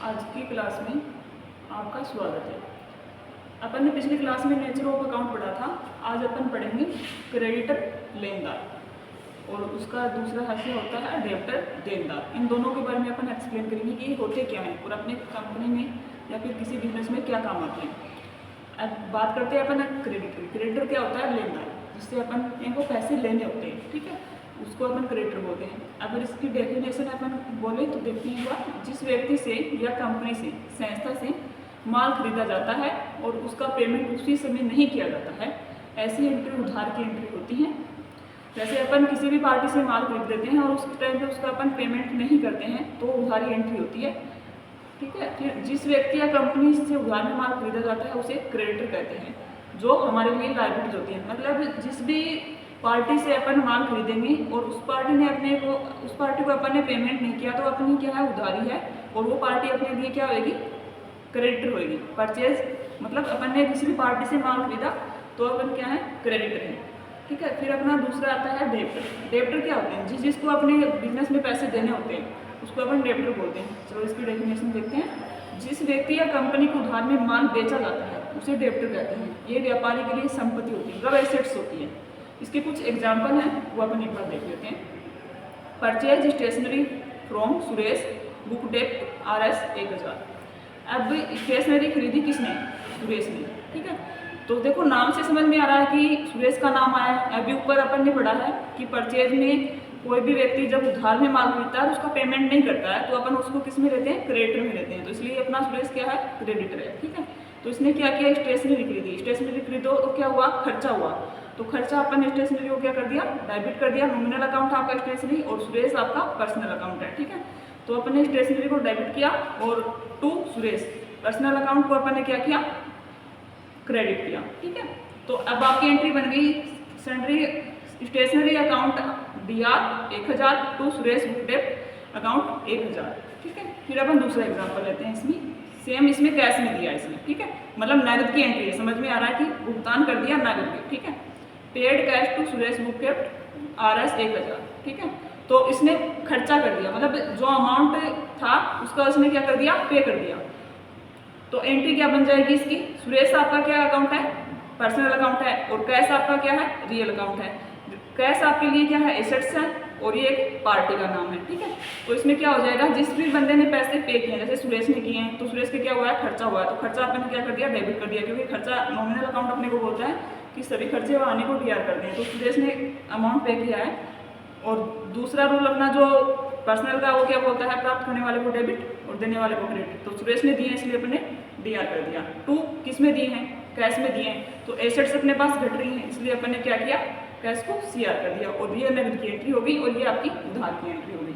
आज की क्लास में आपका स्वागत है। अपन ने पिछली क्लास में नेचर ऑफ अकाउंट पढ़ा था। आज अपन पढ़ेंगे क्रेडिटर लेनदार और उसका दूसरा हिस्सा होता है डेब्टर देनदार। इन दोनों के बारे में अपन एक्सप्लेन करेंगे कि ये होते क्या हैं और अपने कंपनी में या फिर किसी बिजनेस में क्या काम आते हैं। अब बात करते हैं अपन क्रेडिटर। क्रेडिटर क्या होता है? लेनदार, जिससे अपन इनको पैसे लेने होते हैं, ठीक है, उसको अपन क्रेडिटर बोलते हैं। अगर इसकी डेफिनेशन अपन बोले तो देखते हैं बात, जिस व्यक्ति से या कंपनी से, संस्था से माल खरीदा जाता है और उसका पेमेंट उसी समय नहीं किया जाता है, ऐसी एंट्री उधार की एंट्री होती है। जैसे अपन किसी भी पार्टी से माल खरीद देते हैं और उस टाइम पे उसका अपन पेमेंट नहीं करते हैं तो उधारी एंट्री होती है, ठीक है। फिर जिस व्यक्ति या कंपनी से उधार में माल खरीदा जाता है उसे क्रेडिटर कहते हैं, जो हमारे लिए लायबिलिटीज होती है। मतलब जिस भी पार्टी से अपन माल खरीदेंगे और उस पार्टी को अपन ने पेमेंट नहीं किया तो अपनी क्या है? उधारी है, और वो पार्टी अपने लिए क्या होगी? क्रेडिटर होगी। परचेज मतलब अपन ने किसी भी पार्टी से माल खरीदा तो अपन क्या है? क्रेडिटर है, ठीक है। फिर अपना दूसरा आता है डेब्टर। डेब्टर क्या होते हैं? जिसको अपने बिजनेस में पैसे देने होते हैं उसको अपन डेब्टर बोलते हैं। चलो इसकी डेफिनेशन देखते हैं। जिस व्यक्ति या कंपनी को उधार में माल बेचा जाता है उसे डेब्टर कहते हैं। ये व्यापारी के लिए संपत्ति होती है, मतलब एसेट्स होती है। इसके कुछ एग्जाम्पल हैं, वो अपन एक बार देख लेते हैं। Purchase stationery from Suresh, book dept RS 1000। अब स्टेशनरी खरीदी किसने? सुरेश ने, ठीक है। तो देखो नाम से समझ में आ रहा है कि सुरेश का नाम आया है। अभी ऊपर अपन ने पढ़ा है कि परचेज में कोई भी व्यक्ति जब उधार में माल खरीदता है उसका पेमेंट नहीं करता है तो अपन उसको किस में लेते हैं? क्रेडिटर में लेते हैं। तो इसलिए अपना सुरेश क्या है? क्रेडिटर है, ठीक है। तो इसने क्या किया? स्टेशनरी खरीदी। स्टेशनरी खरीदो तो क्या हुआ? खर्चा हुआ। तो खर्चा अपन स्टेशनरी को क्या कर दिया? डेबिट कर दिया। नॉमिनल अकाउंट आपका स्टेशनरी और सुरेश आपका पर्सनल अकाउंट है, ठीक है। तो अपन ने स्टेशनरी को डेबिट किया और टू सुरेश, पर्सनल अकाउंट को अपन ने क्या किया? क्रेडिट किया, ठीक है। तो अब आपकी एंट्री बन गई sundry stationery account DR 1000 to Suresh book dept account 1000, ठीक है। फिर अपन दूसरा एग्जांपल लेते हैं। इसमें सेम, इसमें कैश में दिया इसमें, ठीक है, मतलब नगद की एंट्री है। समझ में आ रहा है कि भुगतान कर दिया नगद में, ठीक है। Paid cash to Suresh book dept RS 1000, ठीक है। तो इसने खर्चा कर दिया, मतलब जो अमाउंट था उसका उसने क्या कर दिया? पे कर दिया। तो एंट्री क्या बन जाएगी इसकी? सुरेश आपका क्या अकाउंट है? पर्सनल अकाउंट है, और कैश आपका क्या है? रियल अकाउंट है। कैश आपके लिए क्या है? एसेट्स है, और ये एक पार्टी का नाम है, ठीक है। तो इसमें क्या हो जाएगा? जिस भी बंदे ने पैसे पे किए हैं, जैसे सुरेश ने किए हैं, तो सुरेश के क्या हुआ है? खर्चा हुआ है। तो खर्चा आपने क्या कर दिया? डेबिट कर दिया, क्योंकि खर्चा नॉमिनल अकाउंट अपने को बोलता है कि सभी खर्चे आने को DR कर दें। तो सुरेश ने अमाउंट पे किया है। और दूसरा रूल अपना जो पर्सनल का, वो क्या बोलता है? प्राप्त करने वाले को डेबिट और देने वाले को क्रेडिट। तो सुरेश ने दिए इसलिए अपने DR कर दिया। टू किस में दिए हैं? कैश में दिए हैं। तो एसेट्स अपने पास घट रही हैं, इसलिए अपन ने क्या किया? कैश को CR कर दिया, और ये नगद की एंट्री होगी और ये आपकी उधार की एंट्री होगी।